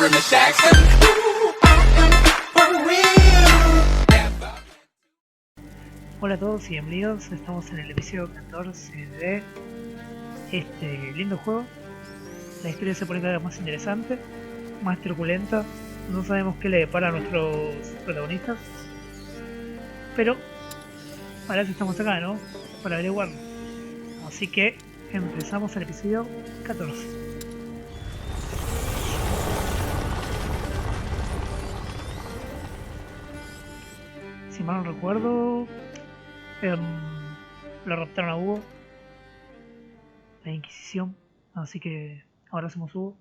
Byron and Jackson. Hola a todos y bienvenidos, estamos en el episodio 14 de este lindo juego. La historia se pone cada vez más interesante, más truculenta, no sabemos qué le depara a nuestros protagonistas, pero para eso estamos acá, ¿no? Para averiguarlo. Así que empezamos el episodio 14. Si mal no recuerdo, lo raptaron a Hugo, la Inquisición, así que ahora somos Hugo.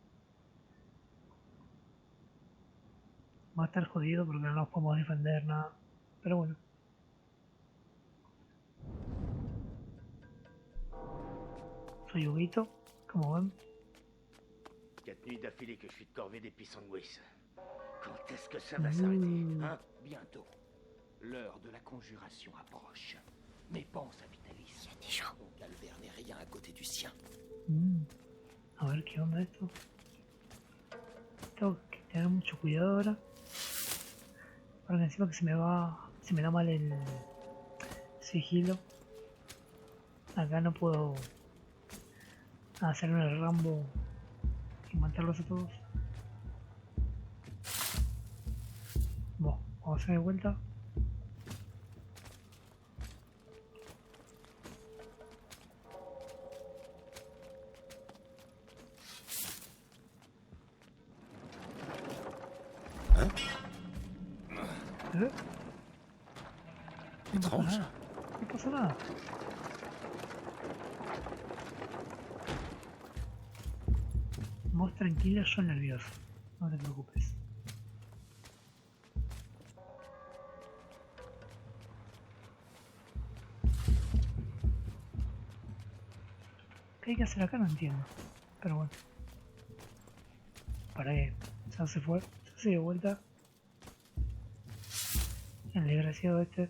Va a estar jodido porque no nos podemos defender nada, pero bueno. Soy Huguito, como ven. 4 nuits d'affilée que je suis de corvée des pissenguis. Quand est-ce que ça va s'arrêter, hein? Bientôt. L'heure de la conjuration approche. Mais pense à Vitalis. Il y a des gens. Mon calvaire n'est rien à côté du sien. A ver qué onda esto. Tengo que tener mucho cuidado ahora. Porque encima que se me da mal el sigilo. Acá no puedo hacerme el Rambo y matarlos a todos. Bueno, vamos a hacer de vuelta. Étrange. No pasa nada. Vos tranquila, yo nervioso. No te preocupes. ¿Qué hay que hacer acá? No entiendo. Pero bueno. Para que ya se fue. Ya se dio vuelta. El desgraciado este.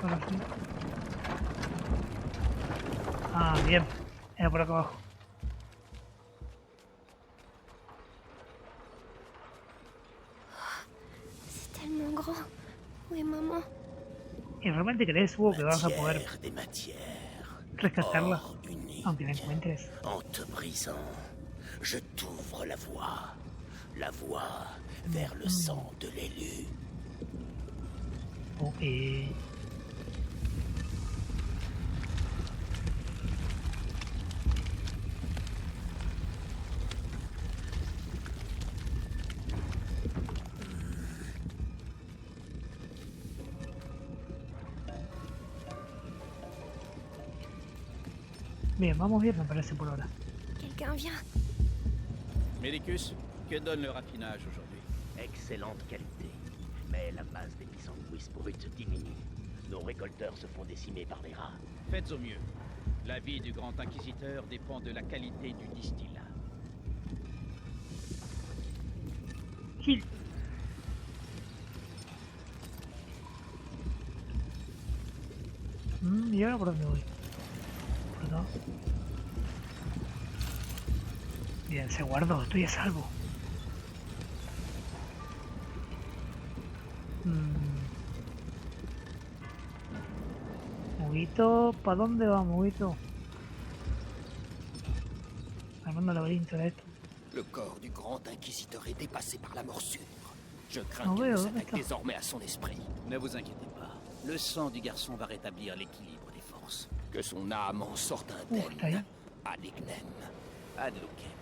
Ahora sí. Ah, bien. Era por acá abajo. C'est tellement grand. Où est maman? ¿Y realmente crees, Hugo, que vas a poder Matière des matières. rescatarla? Or unique. Aunque la encuentres. En te brisant, je t'ouvre la voie. La voie vers le sang de l'élu. Ok. Bien, vamos bien me parece por ahora. Quelqu'un vient. Médicus, que donne le raffinage aujourd'hui? Excellente qualité. Mais la masse des pissenguis brutes diminue. Nos récolteurs se font décimer par les rats. Faites au mieux. La vie du grand inquisiteur dépend de la qualité du distillat. Gil. ¿Y ahora por dónde voy? Por acá. Bien, se guardó, estoy a salvo. Muguito, ¿para dónde va, Muguito? Armando laberinto de esto. Le corps du grand inquisiteur est dépassé par la morsure. Je crains Ah qu'il ouais, ne ouais, s'attaque d'accord. désormais à son esprit. Ne vous inquiétez pas. Le sang du garçon va rétablir l'équilibre des forces. Que son âme en sorte está ahí. indemne. Ad ignem. Ad lucem.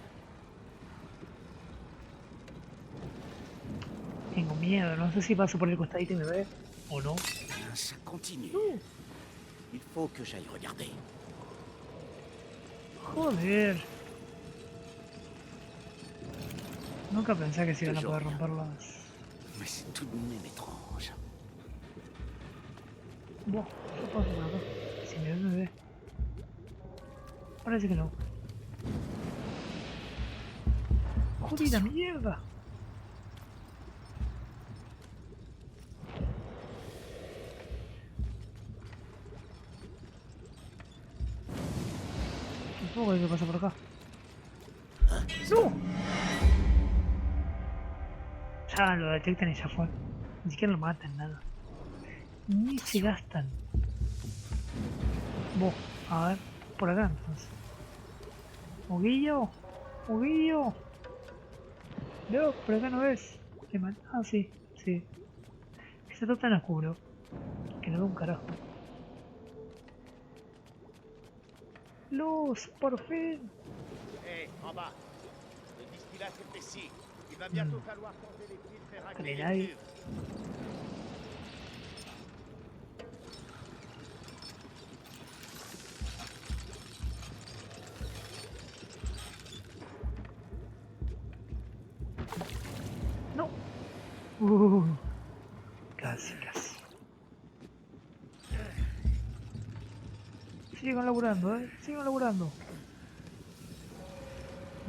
Tengo miedo, no sé si paso por el costadito y me ve o no. Ça continue. Il faut que j'aille regarder. Joder. Nunca pensé que se iban a Toujours poder bien. romper las... Mais c'est tout de même étrange. Buah, ¿qué pasa por acá? Si me ve, me ve. Parece que no. ¡Jodida mierda! ¿Cómo que pasa por acá? ¡No! Ya lo detectan y ya fue. Ni siquiera lo matan, nada. Ni se gastan. Vos, a ver, por acá entonces. Moguillo, Moguillo. No, por acá no es. Ah, sí, sí. Está todo tan oscuro que no veo un carajo. Luz, por fin. Hé, en bas. Le distillat s'épaissit. Il va bientôt falloir tenter les filtres et racler les Calenai. cuves. No. Casi, casi. Sigan laburando, sigan laburando.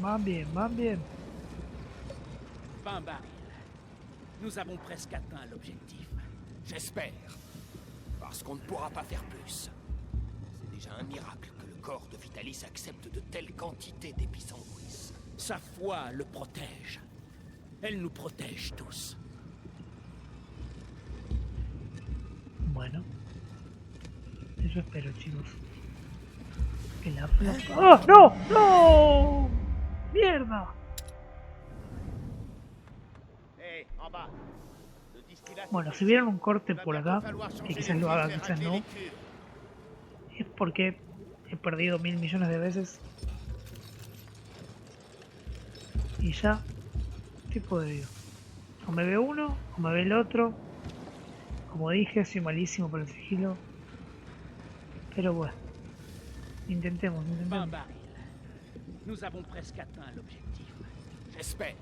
Van bien, van bien. 20 barils. Nous avons presque atteint l'objectif. J'espère. Parce qu'on ne pourra pas faire plus. C'est déjà un miracle que le corps de Vitalis accepte de telles quantités d'épisanguis. Sa foi le protège. Elle nous protège tous. Bueno. Eso espero, chicos. Que la ¡Oh! ¡No! ¡No! ¡Mierda! Hé, en bas. Le distillat Bueno, si s'épaissit. vieron un corte Il va por bientôt acá, falloir que changer quizás les lo haga, filtres et quizás racler no, les cuves. es porque he perdido 1000 millones de veces y ya estoy podrido. O me ve uno, o me ve el otro. Como dije, soy malísimo por el sigilo. Pero bueno, intentemos, 20 intentemos. barils. Nous avons presque atteint l'objectif. J'espère.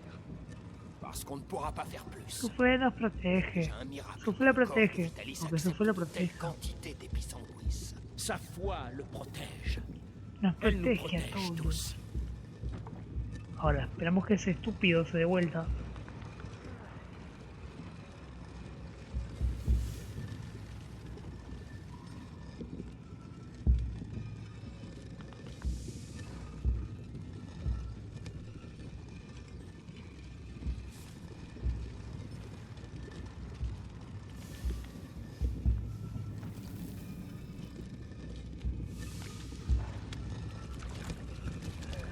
Parce qu'on ne pourra pas faire plus. Sufle nos protege. Déjà un miracle que Sufle le corps de protege. Vitalis Porque accepte Sufle de telles proteja. quantités d'épisanguis. Sa foi le protège. Nos Elle nous protege a protège todos. tous. Ahora, esperamos que ese estúpido se dé vuelta.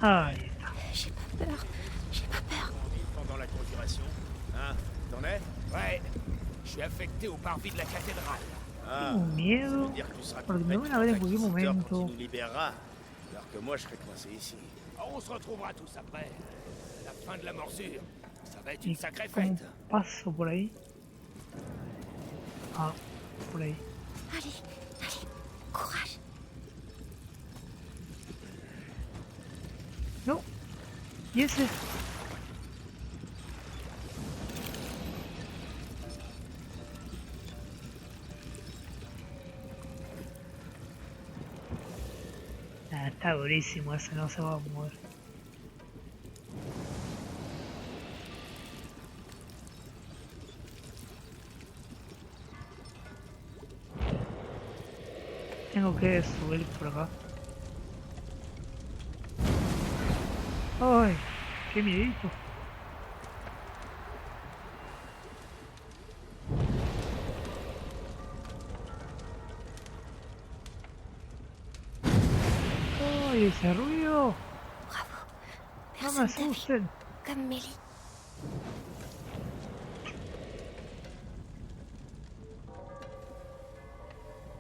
Ahí está. J'ai pas peur. J'ai pas peur. Pendant la conjuration. Hein? T'en es? Ouais. Je suis affecté au parvis de la cathédrale. Ah. Tengo miedo. Dire que tu seras Porque tout me prêt van a ver en quand cualquier l'inquisiteur, momento. quand il nous libérera. Alors que moi, je serai coincé ici. On se retrouvera tous après. La fin de la morsure. Ça va être ¿Y une sacrée cómo fête. paso por ahí? Ah, por ahí. Allez, allez, courage. No. ¿Y ese? Ah, está durísimo ese, no se va a mover. Tengo que subir por acá. Ay, qué miedito. Ay, ese ruido. Bravo. No me Personne t'a vu. asusten. Comme Mélie.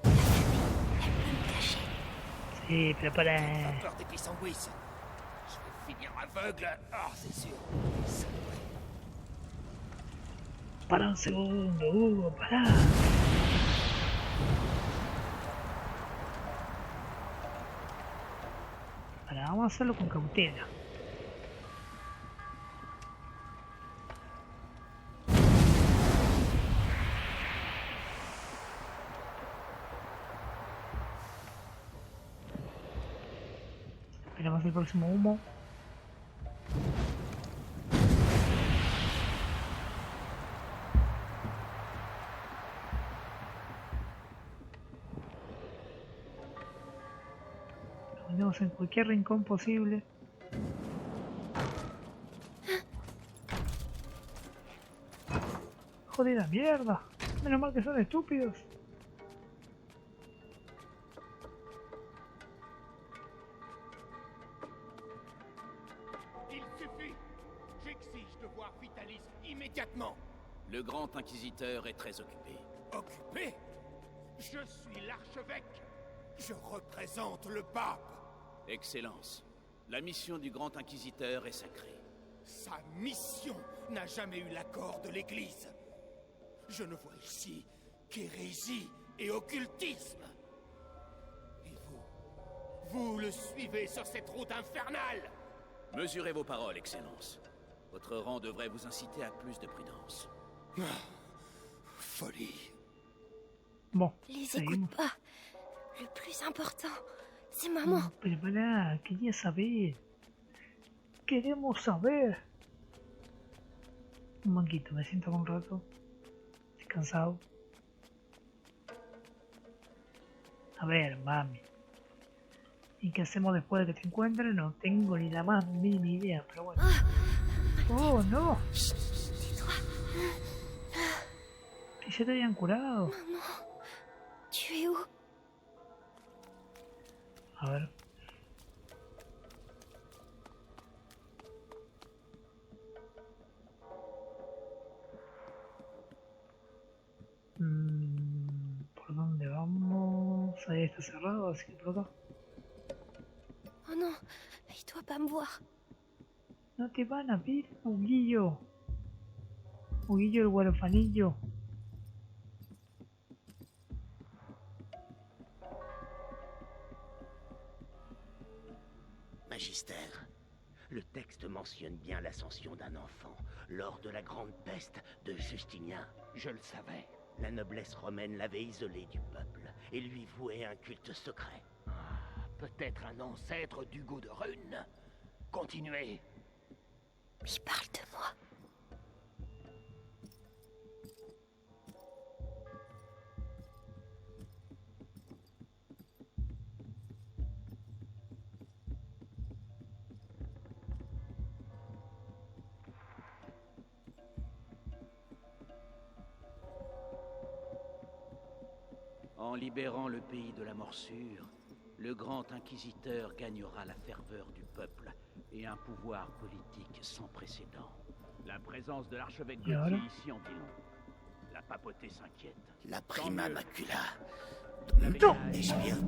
Elle peut me cacher. Sí, pero para. Pas peur d'épisanguis. Je vais finir aveugle. Ah, c'est sûr. Para un segundo, Hugo, para. Para, vamos a hacerlo con cautela. Esperamos el próximo humo. No, metemos en cualquier rincón posible. Jodida mierda. Menos mal que son estúpidos. Il suffit. J'exige de voir Vitalis immédiatement. Le grand inquisiteur est très occupé. Occupé? Je suis l'archevêque. Je représente le pape. Excellence, la mission du grand inquisiteur est sacrée. Sa mission n'a jamais eu l'accord de l'Église. Je ne vois ici qu'hérésie et occultisme. Et vous le suivez sur cette route infernale. Mesurez vos paroles, Excellence. Votre rang devrait vous inciter à plus de prudence. Folie. Bon, Les seguimos. écoute pas. Le plus important, c'est maman. Pero pará, quería saber. Queremos saber. Un banquito, me siento un rato. Estoy cansado. A ver, mami. ¿Y qué hacemos después de que te encuentren? No tengo ni la más mínima idea, pero bueno. ¡Oh, no! Tais-toi. Que ya te habían curado. Maman, tu es où? A ver. ¿Por dónde vamos? Ahí está cerrado, así que por acá. Oh non, il doit pas me voir. No te van a ver, Huguillo. Huguillo el huerfanillo. Magistère, le texte mentionne bien l'ascension d'un enfant lors de la grande peste de Justinien. Je le savais. La noblesse romaine l'avait isolé du peuple et lui vouait un culte secret. Peut-être un ancêtre d'Hugo de Rune. Continuez. Il parle de moi. En libérant le pays de la morsure, le grand inquisiteur gagnera la ferveur du peuple et un pouvoir politique sans précédent. La présence de l'archevêque Et voilà. Gauthier ici en dit long. La papauté s'inquiète. La prima mieux. macula. No. Est-ce bien?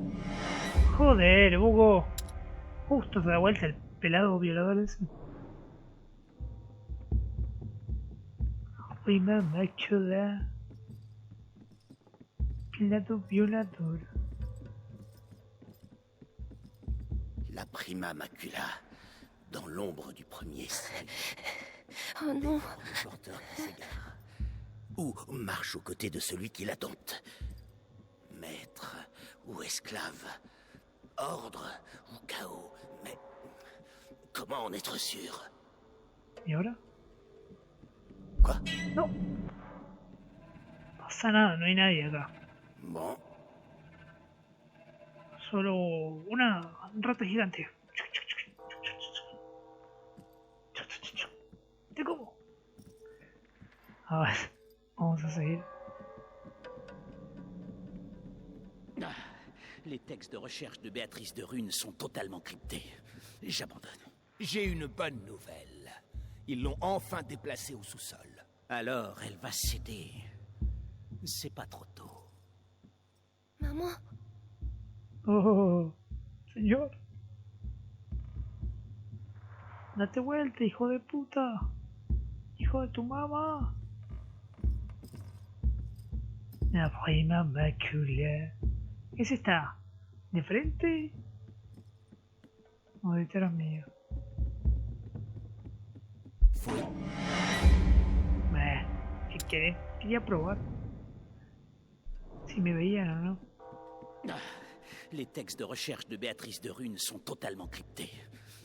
Joder, Hugo. Justo se da vuelta el pelado violador ese. Uy, mamá chula. Pelado violador. La prima macula. Dans l'ombre du premier seuil. Oh non, Le porteur qui s'égare. Ou marche aux côtés de celui qui l'attente. Maître ou esclave. Ordre ou chaos. Mais comment en être sûr? ¿Y ahora? Quoi? No. Pasa nada, no hay nadie acá. Bon, Solo una rata gigante. ¿Te como? A ver, vamos a seguir. Les textes de recherche de Béatrice de Rune sont totalement cryptés. J'abandonne. J'ai une bonne nouvelle. Ils l'ont enfin déplacée au sous-sol. Alors, elle va céder. C'est pas trop tôt. maman, Oh, señor. Date vuelta, hijo de puta. Hijo de tu mamá. La prima macula. ¿Qué es esta? ¿De frente? O detrás mío. Quería probar. Si me veían o no. Les textes de recherche de Béatrice de Rune sont totalement cryptés.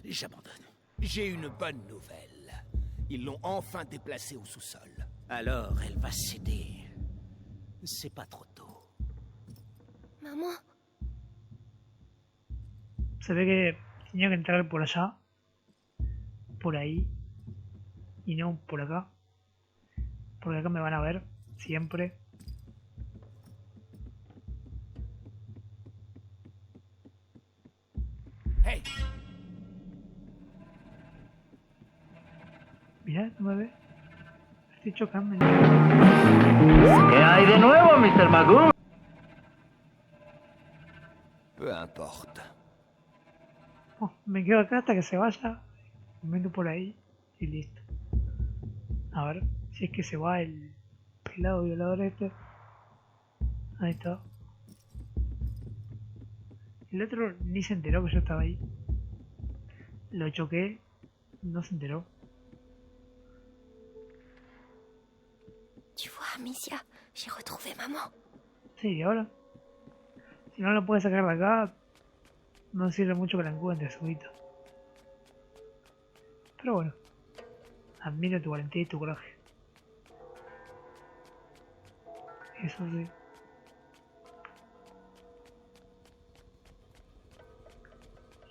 J'abandonne. J'ai une bonne nouvelle. Ils l'ont enfin déplacée au sous-sol. Alors, elle va céder. C'est pas trop tôt. maman, Se ve que tenía que entrar por allá. Por ahí. Y no por acá. Porque acá me van a ver. Siempre. Hey, Mirá, no me ve. Estoy chocando. ¿Qué hay de nuevo, Mr. Magoo? peu importe. Oh, me quedo acá hasta que se vaya. Me meto por ahí. Y listo. A ver. Si es que se va el pelado violador este. Ahí está. El otro ni se enteró que yo estaba ahí. Lo choqué. No se enteró. Tu vois, Amicia, j'ai retrouvé maman. Sí, y ahora. Si no lo puede sacar de acá. No sirve mucho que la encuentre, subito. Pero bueno. Admiro tu valentía y tu coraje. Eso sí.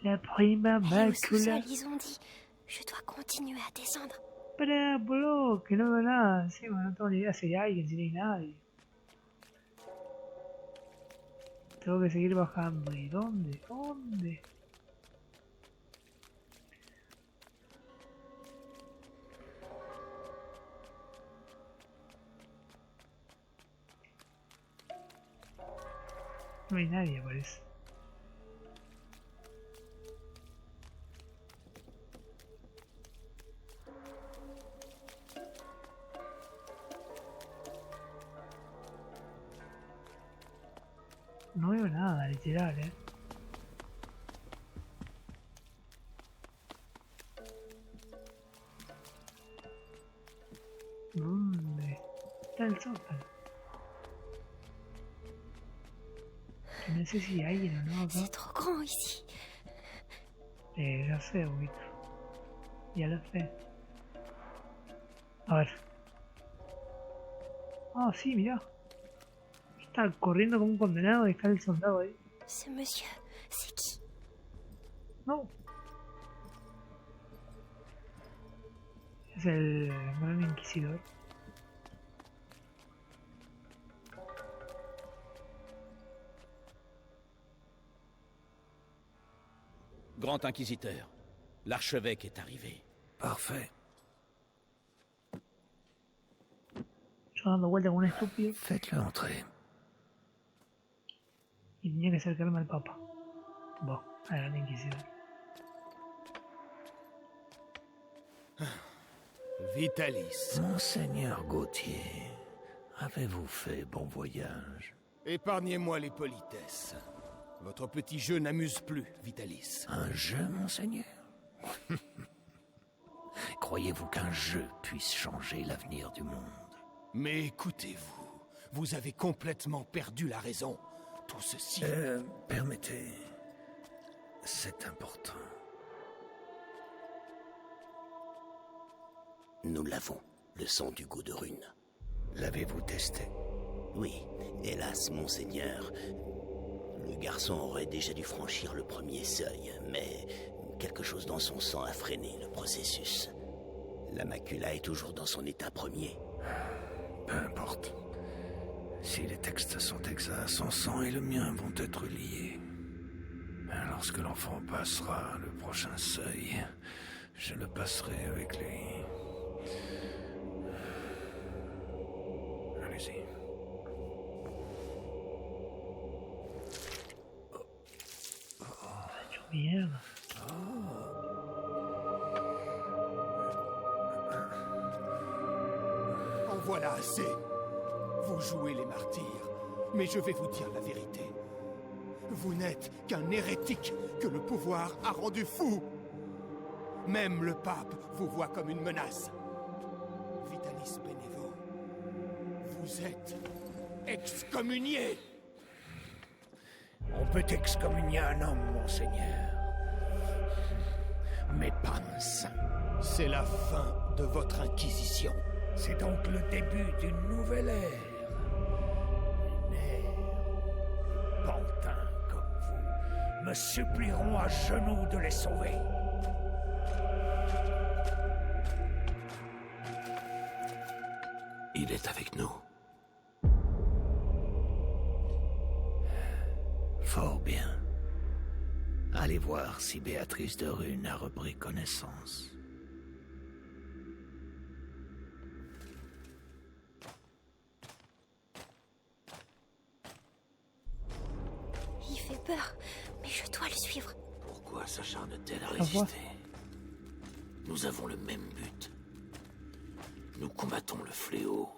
La prima Et au sous-sol, mácula. ils ont dit, je dois continuer à descendre. Para, boludo, que no veo nada. Encima no tengo ni idea si hay alguien, si no hay nadie. Tengo que seguir bajando. ¿Y dónde? ¿Dónde? No hay nadie, parece. No veo nada, literal, ¿Dónde está el sótano? Que no sé si hay alguien o no acá. C'est trop grand ici. Ya sé, Huito. Ya lo sé. A ver. Ah, sí, mirá. Está corriendo como un condenado y está el soldado ahí. Ce monsieur, c'est qui? No. Es el gran inquisidor. Grand Inquisiteur, l'archevêque est arrivé. Parfait. Yo dando vuelta como un estúpido Faites-le entrer. y tenía que acercarme al papa. Bueno, al gran inquisidor. Vitalis, Monseigneur Gauthier, avez-vous fait bon voyage? épargnez-moi les politesses. Votre petit jeu n'amuse plus, Vitalis. Un jeu, Monseigneur? Croyez-vous qu'un jeu puisse changer l'avenir du monde? Mais écoutez-vous, vous avez complètement perdu la raison. Tout ceci... Permettez, c'est important. Nous l'avons, le sang du goût de rune. L'avez-vous testé? Oui, hélas, monseigneur. Le garçon aurait déjà dû franchir le premier seuil, mais quelque chose dans son sang a freiné le processus. La macula est toujours dans son état premier. Peu importe. Si les textes sont exacts, son sang et le mien vont être liés. Lorsque l'enfant passera le prochain seuil, je le passerai avec lui. Allez-y. Mierda. En voilà assez. Vous jouez les martyrs, mais je vais vous dire la vérité. Vous n'êtes qu'un hérétique que le pouvoir a rendu fou. Même le pape vous voit comme une menace. Vitalis Benevo, vous êtes excommunié. On peut excommunier un homme, Monseigneur. Mais pas un saint. C'est la fin de votre inquisition. C'est donc le début d'une nouvelle ère. Une ère de pantins comme vous me supplieront à genoux de les sauver. Il est avec nous. Fort bien. Allez voir si Béatrice de Rune a repris connaissance. Il fait peur, mais je dois le suivre. Pourquoi s'acharne-t-elle à résister? Nous avons le même but. Nous combattons le fléau.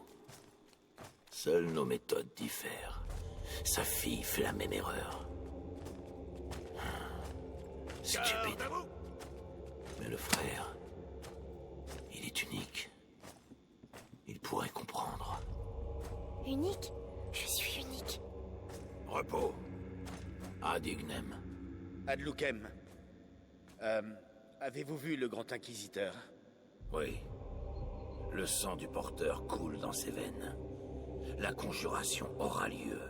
Seules nos méthodes diffèrent. Sa fille fait la même erreur. Stupide. Mais le frère, il est unique. Il pourrait comprendre. Unique? Je suis unique. Repos. Ad Ignem. Ad Lucem. Avez-vous vu le grand inquisiteur? Oui. Le sang du porteur coule dans ses veines. La conjuration aura lieu.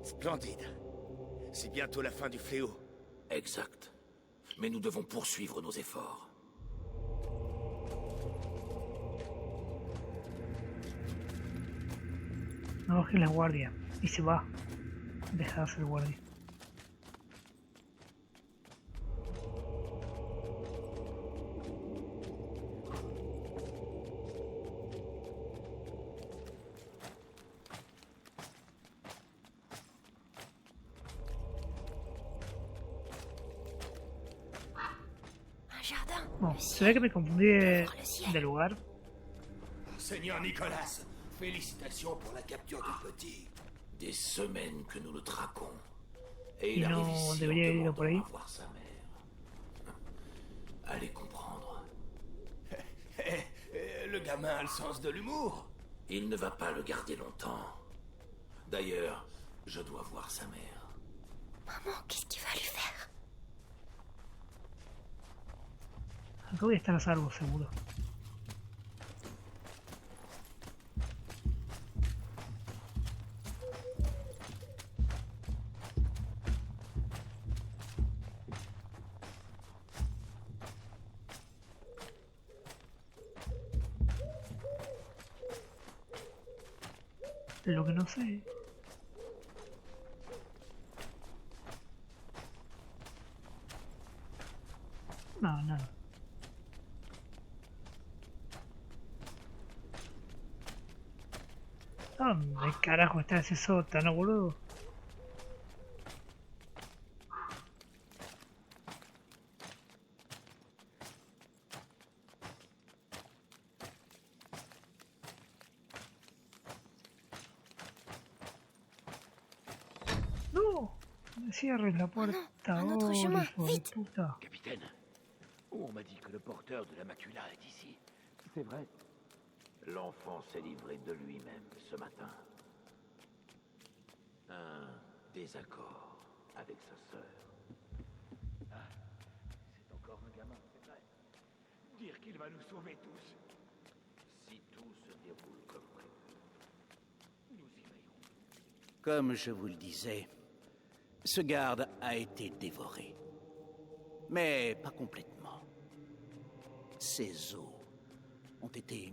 Splendide. C'est bientôt la fin du fléau. Exact. Mais nous devons poursuivre nos efforts. No bajes la guardia. Y se va. Deja de hacer guardia. Un jardin. Bon, Le se ciel. ve que me confundí de lugar. Seigneur Nicolas, félicitations pour la capture du petit. Des semaines que nous le traquons. Et Y il no arrive ici en debería ir por ahí. demandant à voir sa mère. Allez comprendre. Le gamin a le sens de l'humour. Il ne va pas le garder longtemps. D'ailleurs, je dois voir sa mère. Maman, qu'est-ce qu'il va lui faire? Acá voy a estar a salvo, seguro. Lo que no sé. No, nada. ¿Dónde carajo está ese sótano, boludo? ¡No! Me cierres la puerta un autre ahora, chemin, hijo de vite. puta. Capitaine, on m'a dit que le porteur de la macula est ici. C'est vrai? L'enfant s'est livré de lui-même ce matin. Un désaccord avec sa sœur. C'est encore un gamin, c'est vrai. Dire qu'il va nous sauver tous. Si tout se déroule comme prévu. Nous y veillerons. Comme je vous le disais, ce garde a été dévoré. Mais pas complètement. Ses os ont été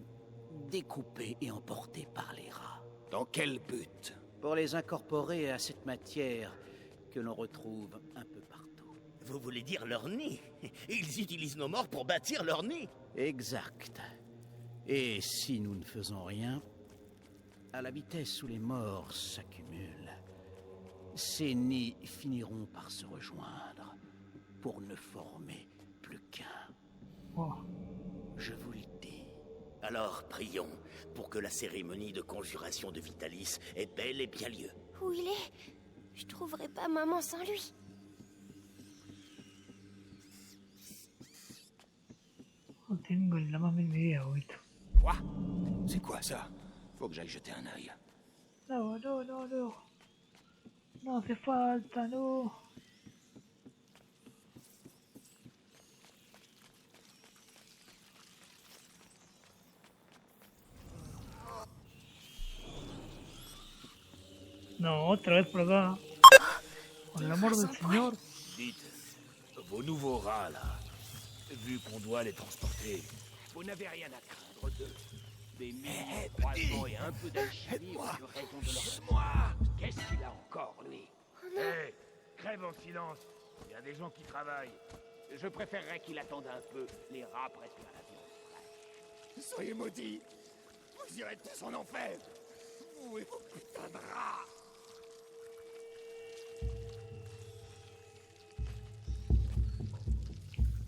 découpés et emportés par les rats. Dans quel but? Pour les incorporer à cette matière que l'on retrouve un peu partout. Vous voulez dire leur nid? Ils utilisent nos morts pour bâtir leur nid. Exact. Et si nous ne faisons rien, à la vitesse où les morts s'accumulent, ces nids finiront par se rejoindre pour ne former plus qu'un. Oh. Je vous le dis. Alors prions pour que la cérémonie de conjuration de Vitalis ait bel et bien lieu. Où il est? Je trouverai pas maman sans lui. No tengo la más mínima idea, ahorita. Quoi? C'est quoi ça? Faut que j'aille jeter un œil. No, no, no, no. No hace falta, no. No, otra vez por acá. Por el amor del Señor. Dites, vos nouveaux rats, là, vu qu'on doit les transporter, vous n'avez rien à craindre d'eux. Des milliers de croisements et un peu d'alchimie ont eu raison de leur... Qu'est-ce qu'il a encore, lui? Hé, crève en silence. Il y a des gens qui travaillent. Je préférerais qu'il attende un peu. Les rats préfèrent la viande. Soyez maudits. Vous irez tous en enfer. Vous et vos putains de rats.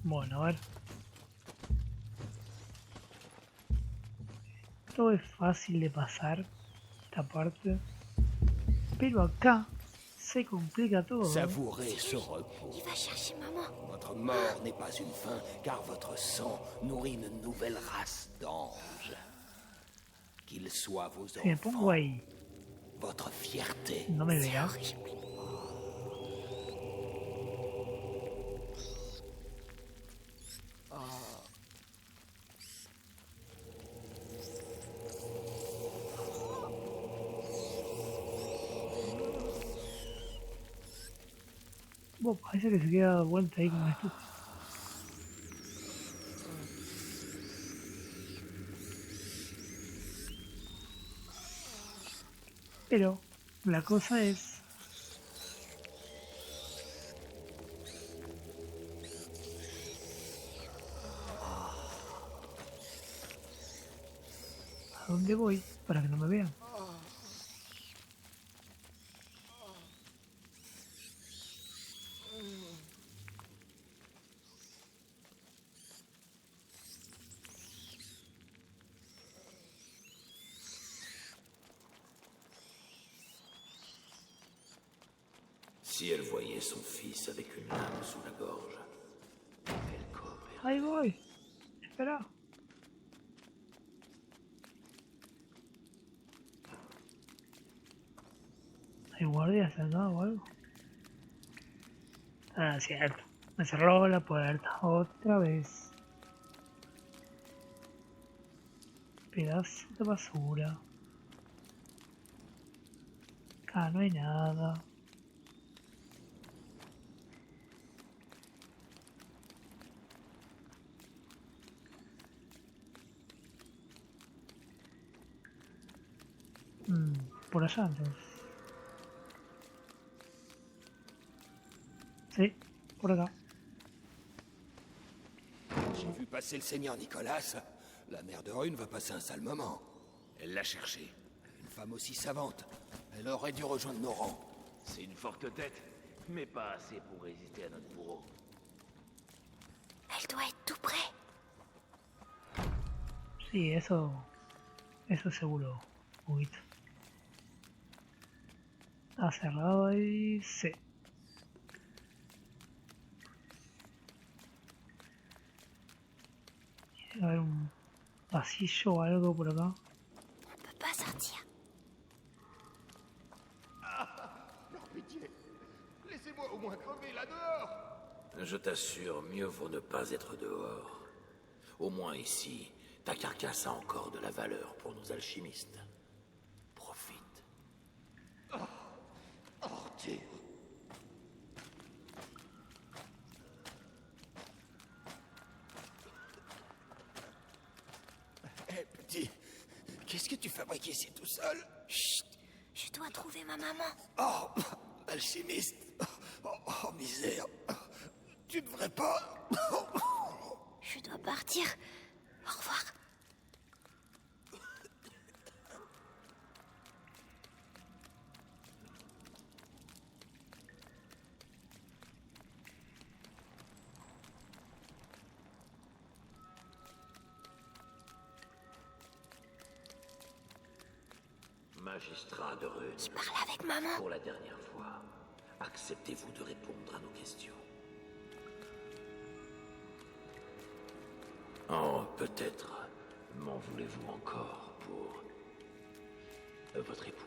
Bueno, a ver. Todo es fácil de pasar esta parte, pero acá se complica todo. Savourez ce repos. Il va chercher maman. Votre mort n'est pas une fin, car votre sang nourrit une nouvelle race d'anges. Qu'ils soient vos Si me pongo enfants, ahí, votre fierté. no me vea. Bueno, parece que se queda dando vuelta ahí como un estúpido. Pero la cosa es a dónde voy para que no me vean. Si elle voyait son fils avec une lame sous la gorge, elle coopérerait. Ahí voy. Espera. ¿Hay guardias acá o algo? Ah, cierto. Me cerró la puerta otra vez. Pedazo de basura. Acá no hay nada. Por allá entonces. Sí, por acá. J'ai vu passer le seigneur Nicolas. La mère de Rune va passer un sale moment. Elle l'a cherché. Une femme aussi savante. Elle aurait dû rejoindre nos rangs. C'est une forte tête, mais pas assez pour résister à notre bourreau. Elle doit être tout près. Sí, eso seguro. Poquito. Está cerrado ahí, sí. Tiene que haber un pasillo o algo por acá. On peut pas sortir. Par pitié. Laissez-moi au moins crever là dehors. Je t'assure, mieux vaut ne pas être dehors. Au moins ici, ta carcasse a encore de la valeur pour nos alchimistes. Profite. Ordure. Hé, petit. Qu'est-ce que tu fabriques ici tout seul? Chut. Je dois trouver ma maman. Oh, alchimiste. Oh, misère. Tu devrais pas... Je dois partir. Au revoir. Magistrat de Rune, Je parle avec maman. pour la dernière fois, acceptez-vous de répondre à nos questions? Oh, peut-être m'en voulez-vous encore pour votre époux?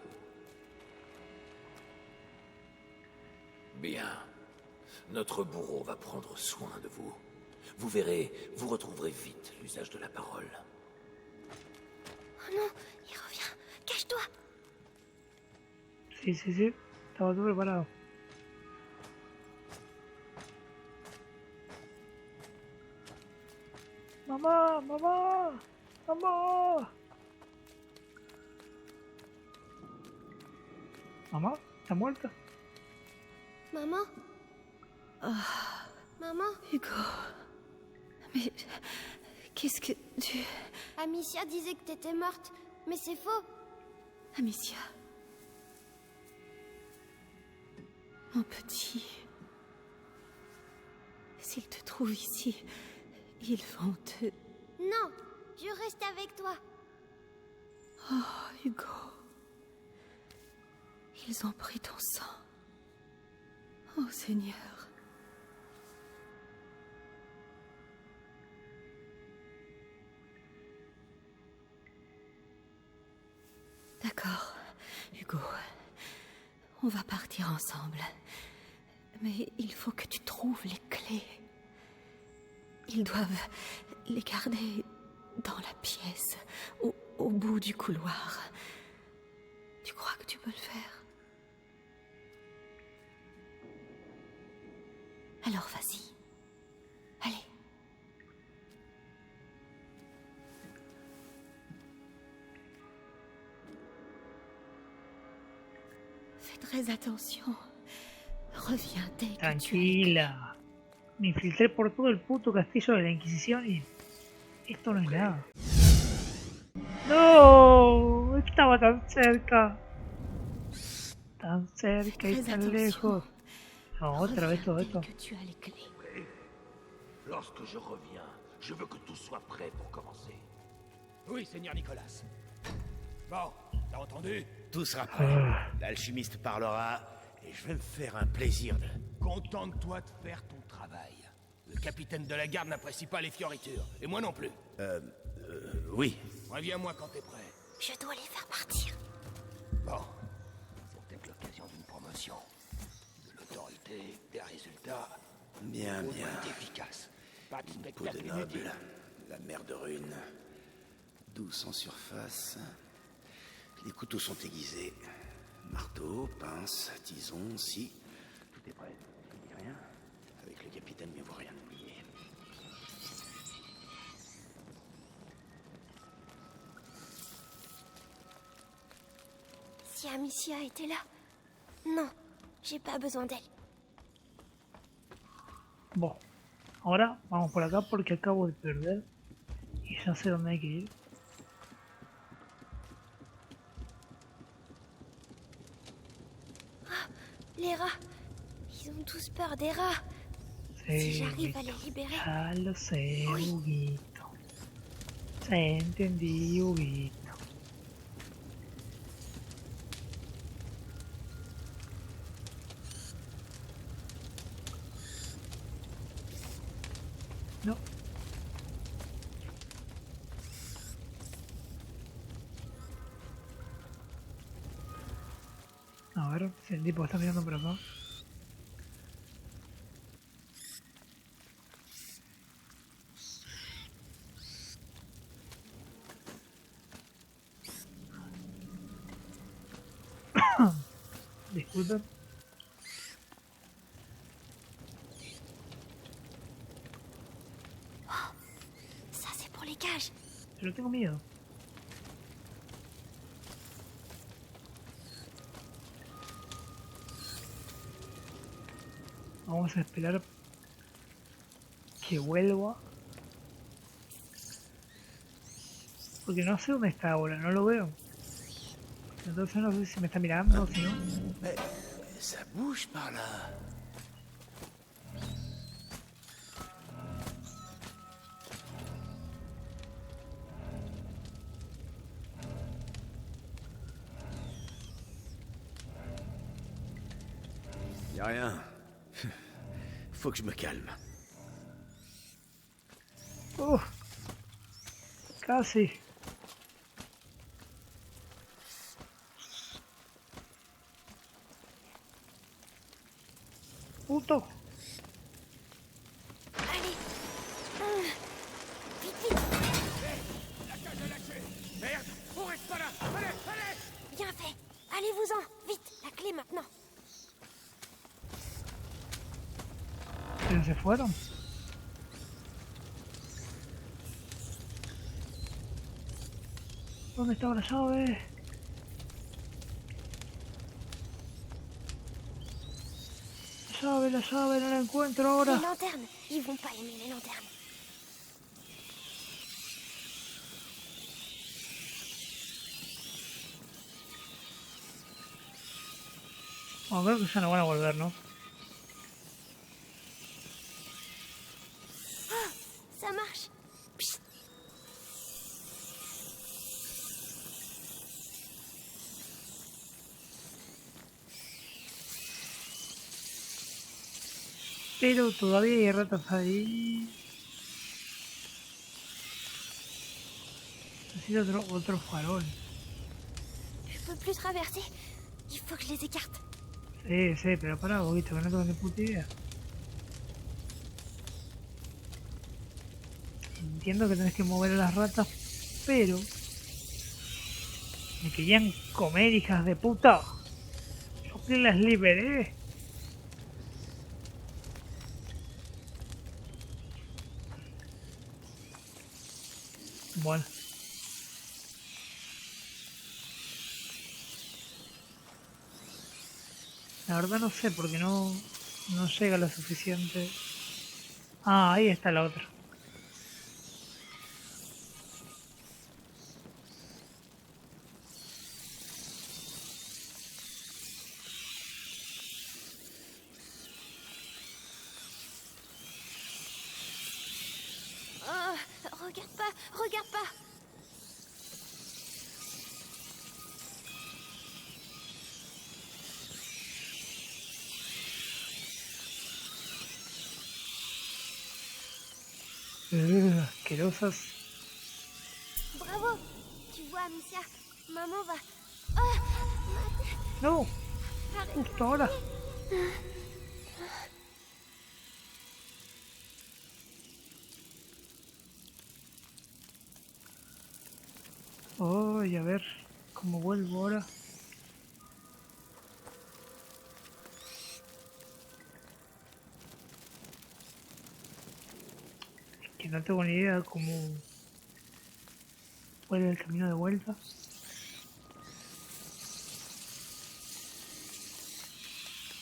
Bien. Notre bourreau va prendre soin de vous. Vous verrez, vous retrouverez vite l'usage de la parole. Oh non, il revient. Cache-toi. Sí, sí, sí. Estaba todo preparado. Mamá, mamá, mamá. Mamá, ¿está muerta? Maman? Maman? Hugo. Mais... Qu'est-ce que tu... Amicia disait que t'étais morte, mais c'est faux. Amicia. Mon petit... S'ils te trouvent ici, ils vont te... Non, je reste avec toi. Oh, Hugo. Ils ont pris ton sang. Oh, Seigneur. D'accord, Hugo. On va partir ensemble. Mais il faut que tu trouves les clés. Ils doivent les garder dans la pièce, au bout du couloir. Tu crois que tu peux le faire? Alors vas-y. Allez. Fais très attention. Reviens dès que tu... Tranquila. Me infiltré por todo el puto castillo de la Inquisición y... Esto no es nada. ¡No! Estaba tan cerca. Tan cerca y tan lejos. No, otra vez todo esto. Lorsque je reviens, je veux que tout soit prêt pour commencer. Oui, Seigneur Nicolas. Bon, t'as entendu? Tout sera prêt. L'alchimiste parlera et je vais me faire un plaisir de... Contente-toi de faire ton travail. Le capitaine de la garde n'apprécie pas les fioritures, et moi non plus. Oui. Reviens-moi quand t'es prêt. Je dois les faire partir. Bon, c'est peut-être l'occasion d'une promotion. De l'autorité, des résultats. Bien, Au bien. moins efficace. Pas de Peau spectacle de inutile. noble, la mer de Rune. Douce en surface. Les couteaux sont aiguisés. Marteau, pince, tison, scie. Tout est prêt. Je dis rien. Avec le capitaine, mieux vaut rien oublier. Si Amicia était là... Non, j'ai pas besoin d'elle. Bon, ahora vamos por acá porque acabo de perder y ya sé dónde hay que ir. Ah, les rats. Ils ont tous peur des rats. Si j'arrive à les libérer... Ya lo sé, Oui. Huguito. Se entendí, Huguito. No. A ver si el tipo está mirando por acá. Disculpen. Ça, c'est pour les cages. Pero tengo miedo. Vamos a esperar que vuelva. Porque no sé dónde está ahora, no lo veo. Entonces no sé si me está mirando o si no. Mais ça bouge par là. Y a rien. Faut que je me calme. Casi. Puto. Allez. Vite, vite. La cage a lâché. Merde, on reste pas là. Allez, allez. Bien fait. Allez-vous-en. Vite, la clé maintenant. Pero se fueron. ¿Dónde estaba la llave? La llave, no la encuentro ahora. Les lanternes, ils vont pas aimer les lanternes. Bueno, creo que ya no van a volver, ¿no? Ah, ça marche. Psst. Pero todavía hay ratas ahí. Necesito otro farol. Je peux plus traverser. Il faut que je les écarte. Sí, pero pará, vos viste que no tengo ni puta idea. Entiendo que tenés que mover a las ratas, pero... me querían comer, hijas de puta. Yo que las liberé. Bueno. La verdad no sé, porque no llega lo suficiente. Ah, ahí está la otra. Oh, regarde pas. Asquerosas. Bravo. Tu vois, Amicia, maman va... Oh, No, arrête. justo ahora. Oh, y a ver cómo vuelvo ahora. Es que no tengo ni idea cómo... cuál es el camino de vuelta.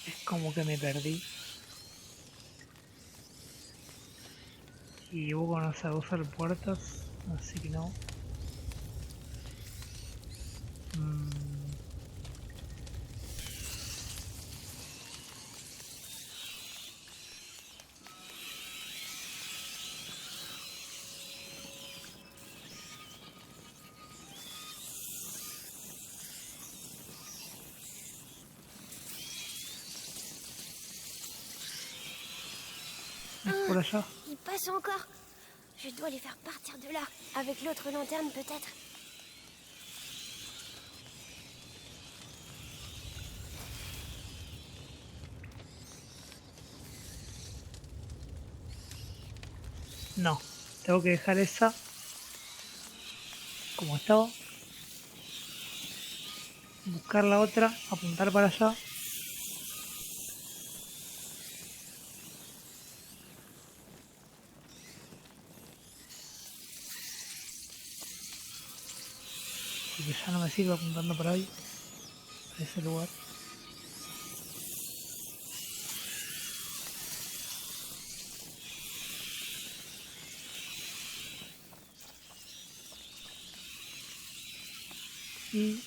Es como que me perdí. Y Hugo no sabe usar puertas, así que no. Es por allá. Il passe encore. Je dois les faire partir de là. Avec l'autre lanterne, peut-être. No, tengo que dejar esa como estaba. Buscar la otra, apuntar para allá. Porque ya no me sirve apuntando para ahí, para ese lugar. Y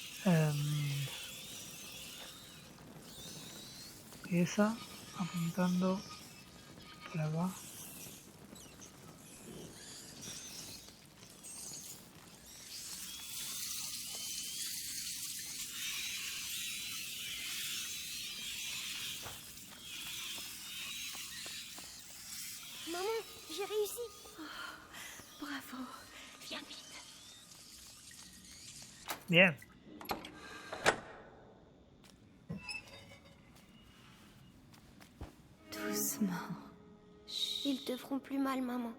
esa apuntando para acá. Maman, j'ai réussi. Bravo. Viens vite. Bien. Doucement. Ils te feront plus mal, maman.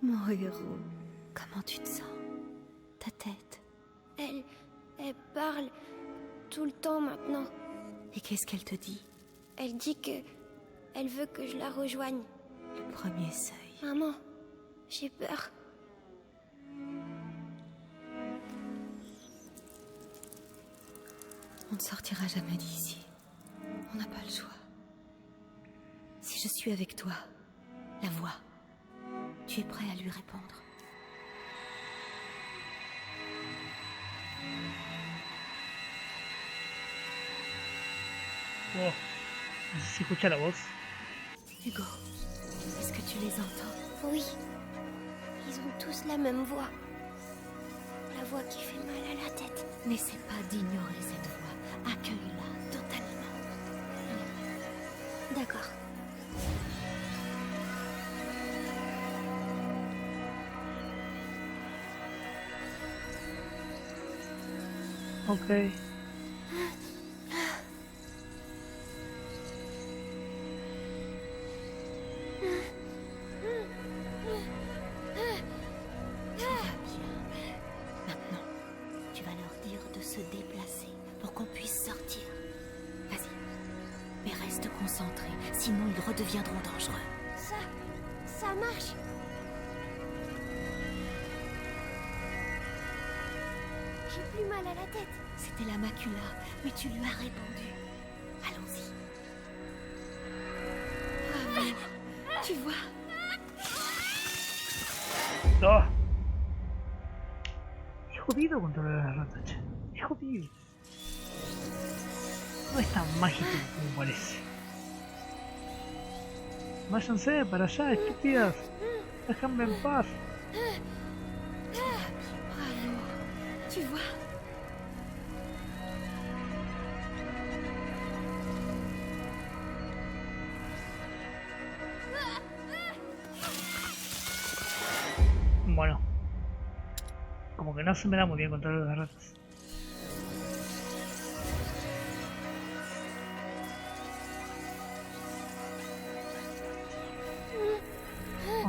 Mon héros, comment tu te sens? Ta tête? Elle parle tout le temps maintenant. Et qu'est-ce qu'elle te dit? Elle dit que... elle veut que je la rejoigne. Le premier seuil. Maman, j'ai peur. On ne sortira jamais d'ici. On n'a pas le choix. Si je suis avec toi, la voix, tu es prêt à lui répondre? Oh, se escucha la voz. Hugo, est-ce que tu les entends? Oui. Ils ont tous la même voix. La voix qui fait mal à la tête. N'essaie pas d'ignorer cette voix. Accueille-la totalement. D'accord. Ok. Sinon, ils redeviendront dangereux. Ça marche. J'ai plus mal à la tête. C'était la macula, mais tu lui as répondu. Allons-y. Bravo. Tu vois? No. Es jodido controlar a las ratas, che. Es jodido. No es tan mágico como parece. Váyanse para allá, estúpidas. Déjame en paz. Bravo. Tu vois? Bueno. Como que no se me da muy bien controlar las ratas.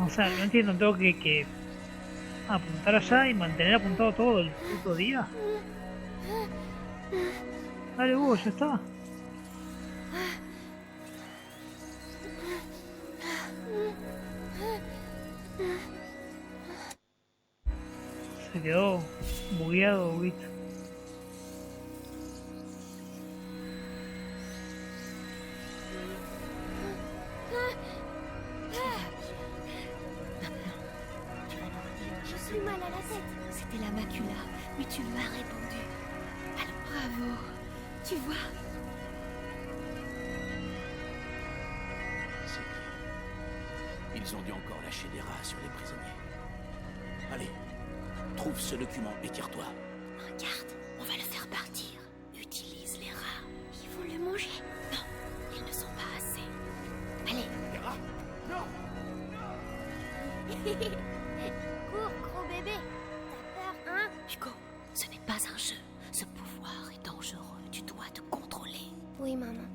O sea, no entiendo, tengo que apuntar allá y mantener apuntado todo el puto día. Dale, Hugo, ya está. Se quedó bugueado, Huguito. J'ai mal à la tête. C'était la macula, mais tu lui as répondu. Alors, bravo. Tu vois? C'est qui? Ils ont dû encore lâcher des rats sur les prisonniers. Allez, trouve ce document et tire-toi. Regarde, on va le faire partir. Utilise les rats. Ils vont le manger. Non, ils ne sont pas assez. Allez. Les rats? Non! Cours, gros bébé. T'as peur, hein? Hugo, ce n'est pas un jeu. Ce pouvoir est dangereux. Tu dois te contrôler. Oui, maman.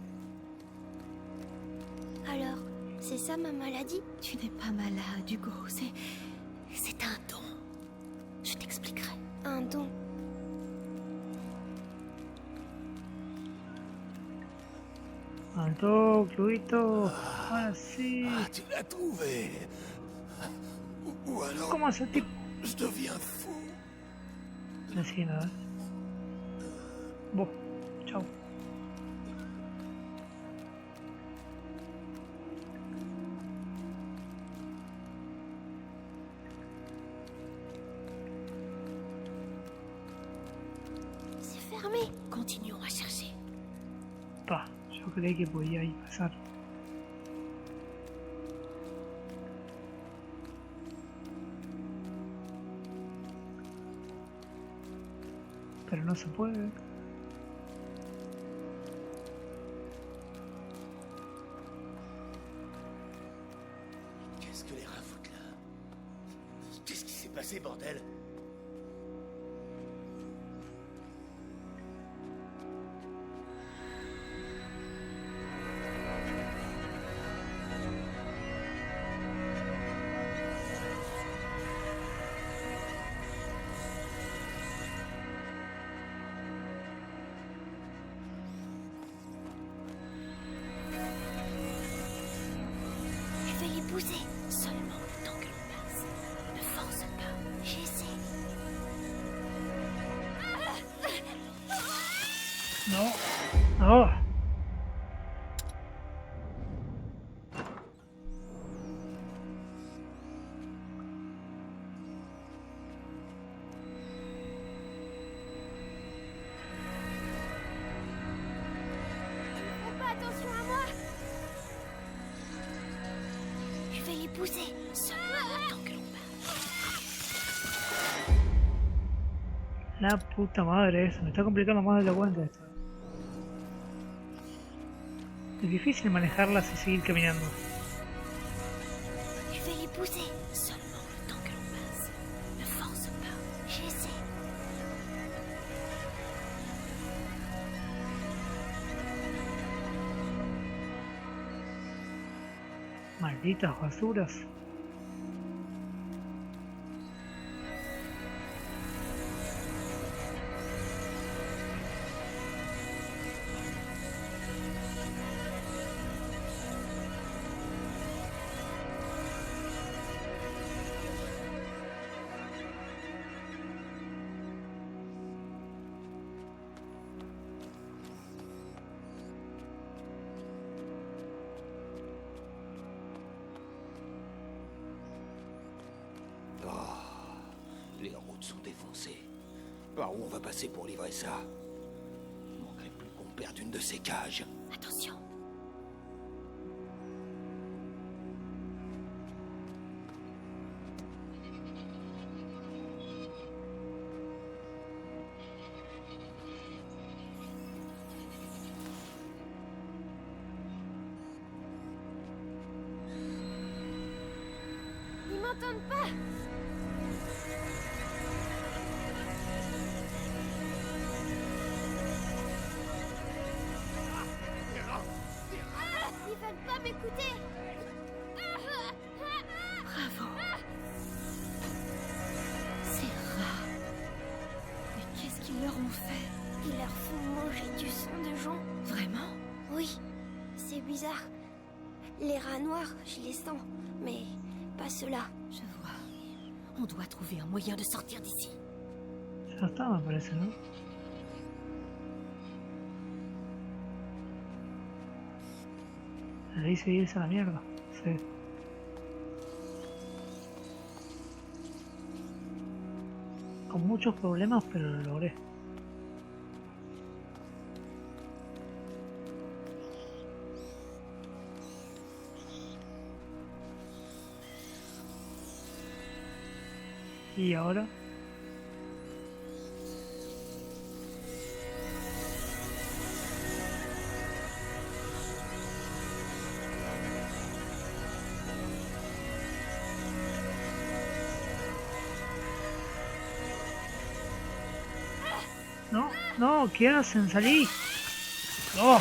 Alors, c'est ça ma maladie? Tu n'es pas malade, Hugo. C'est un don. Je t'expliquerai. Un don? Alto, Huguito. Ahora sí. Ah, tu l'as trouvé. Ou alors... ¿Cómo hace tipo? Je deviens fou. No sé nada. Vos, chao. C'est fermé. Continuons à chercher. Pa, yo creí que podía ir pasar. Pero no se puede. Qu'est-ce que les rats foutent là? Qu'est-ce qui s'est passé, bordel? Je vais les pousser. Seulement le temps que l'on passe. Ne force pas. J'essaie. No. Oh. Fais pas attention à moi. Je vais les pousser. Seulement le temps que l'on parle. La puta madre, eso me está complicando más de la cuenta esto. Es difícil manejarlas y seguir caminando. Je vais les pousser. Seulement le temps que l'on passe. Ne force pas. J'essaie. Malditas basuras. Les routes sont défoncées. Par où on va passer pour livrer ça? Il manquerait plus qu'on perde une de ces cages. Attention. Ils m'entendent pas. Ils veulent pas m'écouter. Bravo. Ces rats. Mais qu'est-ce qu'ils leur ont fait? Ils leur font manger du sang de gens. Vraiment? Oui, c'est bizarre. Les rats noirs, je les sens, mais pas ceux-là. Je vois. On doit trouver un moyen de sortir d'ici. Ya está, me parece, ¿no? Le dice irse a la mierda. Sí. Con muchos problemas, pero lo logré. Y ahora no, no, ¿qué hacen? Salí. Oh.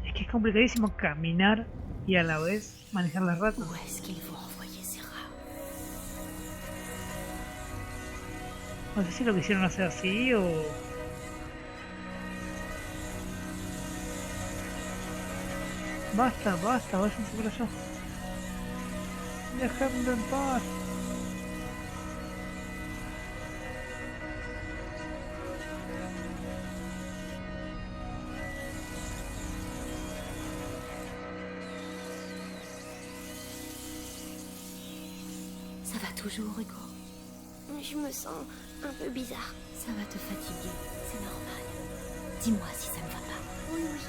Es que es complicadísimo caminar y a la vez manejar las ratas. Où est-ce qu'ils vont envoyer ces rats? No sé si lo quisieron hacer así o... Basta, basta, váyanse por allá. Dejadme en paz. Ça va toujours, Hugo? Je me sens un peu bizarre. Ça va te fatiguer, c'est normal. Dis-moi si ça ne va pas. Oui, oui.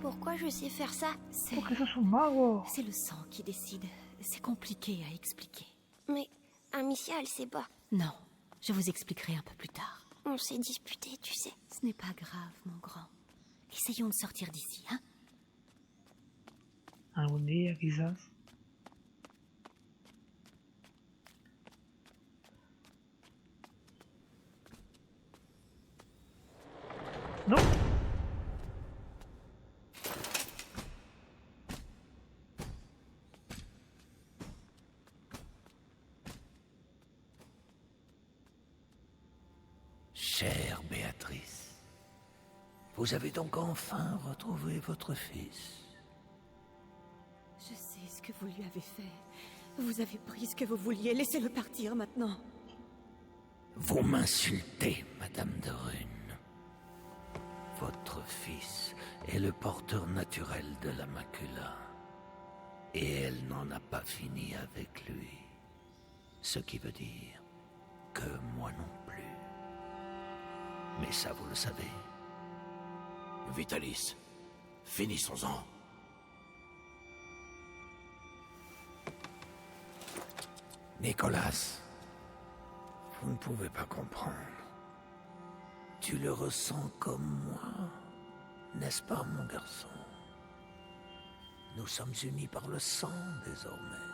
Pourquoi je sais faire ça? Porque sos un mago. C'est le sang qui décide. C'est compliqué à expliquer. Mais Amicia, elle sait pas. Non, je vous expliquerai un peu plus tard. On s'est disputés, tu sais. Ce n'est pas grave, mon grand. Essayons de sortir d'ici, hein? Algún día, quizás. No. Chère Béatrice, vous avez donc enfin retrouvé votre fils. Je sais ce que vous lui avez fait. Vous avez pris ce que vous vouliez. Laissez-le partir maintenant. Vous m'insultez, Madame de Rune. Votre fils est le porteur naturel de la macula. Et elle n'en a pas fini avec lui. Ce qui veut dire que moi non plus. Mais ça, vous le savez. Vitalis, finissons-en. Nicolas, vous ne pouvez pas comprendre. Tu le ressens comme moi, n'est-ce pas, mon garçon? Nous sommes unis par le sang, désormais.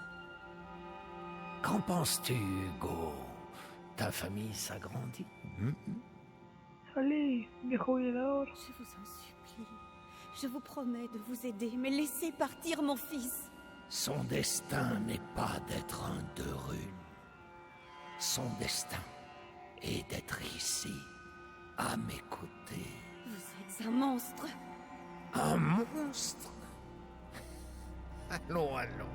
Qu'en penses-tu, Hugo? Ta famille s'agrandit. Allez, viejo violador. Je vous en supplie. Je vous promets de vous aider, mais laissez partir mon fils. Son destin n'est pas d'être un de Rune. Son destin est d'être ici, à mes côtés. Vous êtes un monstre. Un monstre? Allons, allons.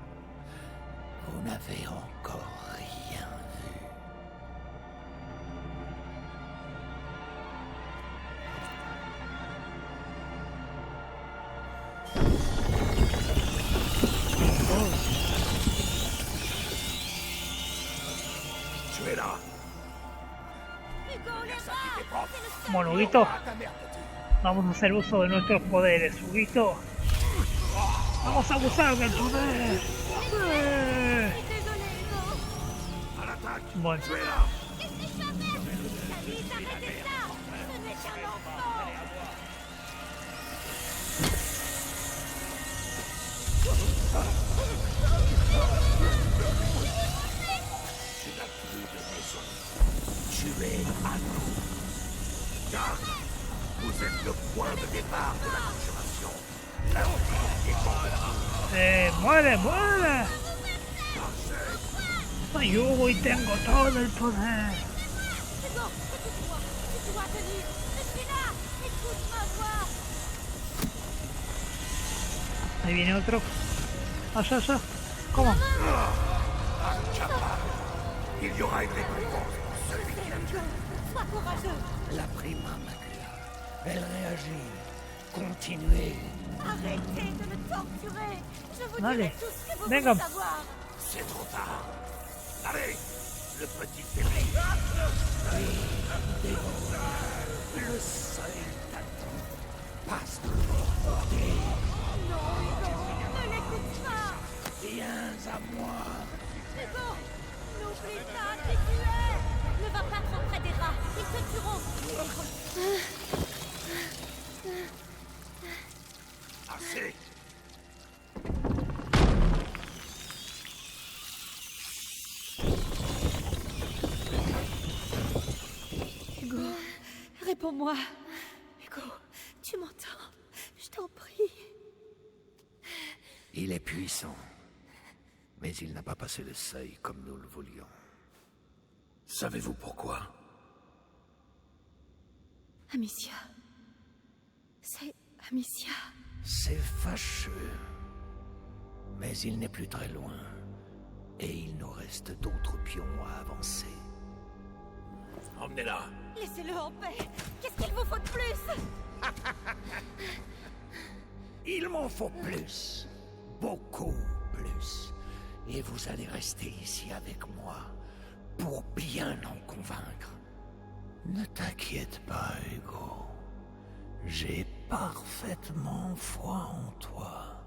Vous n'avez encore rien vu. Tu es là. Bueno, Huguito, vamos a hacer uso de nuestros poderes, Huguito. Vamos a abusar del poder. Bueno. Tu es à nous. Car vous êtes le point de départ de la conjuration. L'empire est contre vous. Muere, muere. Soy Hugo y tengo todo el poder. Ahí viene otro. Allá, allá. ¿Cómo? Il y aura une récompense pour celui qui la tue. Sois courageux. La prima macula. Elle réagit. Continuez. Arrêtez de me torturer. Je vous Allez, dirai tout ce que vous venga. voulez savoir. C'est trop tard. Allez, le petit bébé. Le seuil t'attend. Passe. Non, ne l'écoute pas. Viens à moi. Hugo, n'oublie pas qui tu es. Ne va pas trop près des rats. Ils te tueront. Assez. Hugo, réponds-moi. Hugo, tu m'entends? Je t'en prie. Il est puissant. Mais il n'a pas passé le seuil comme nous le voulions. Savez-vous pourquoi? Amicia. C'est Amicia. C'est fâcheux. Mais il n'est plus très loin. Et il nous reste d'autres pions à avancer. Emmenez-la. Laissez-le en paix. Qu'est-ce qu'il vous faut de plus? Il m'en faut plus. Beaucoup plus. Et vous allez rester ici avec moi pour bien en convaincre. Ne t'inquiète pas, Hugo. J'ai parfaitement foi en toi.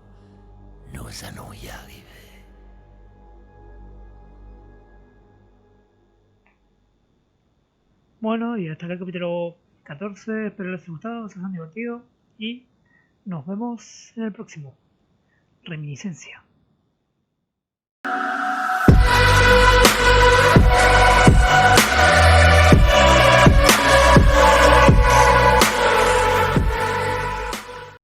Nous allons y arriver. Bueno, y hasta acá el capítulo 14. Espero les haya gustado, se hayan divertido. Y nos vemos en el próximo. reminiscencia.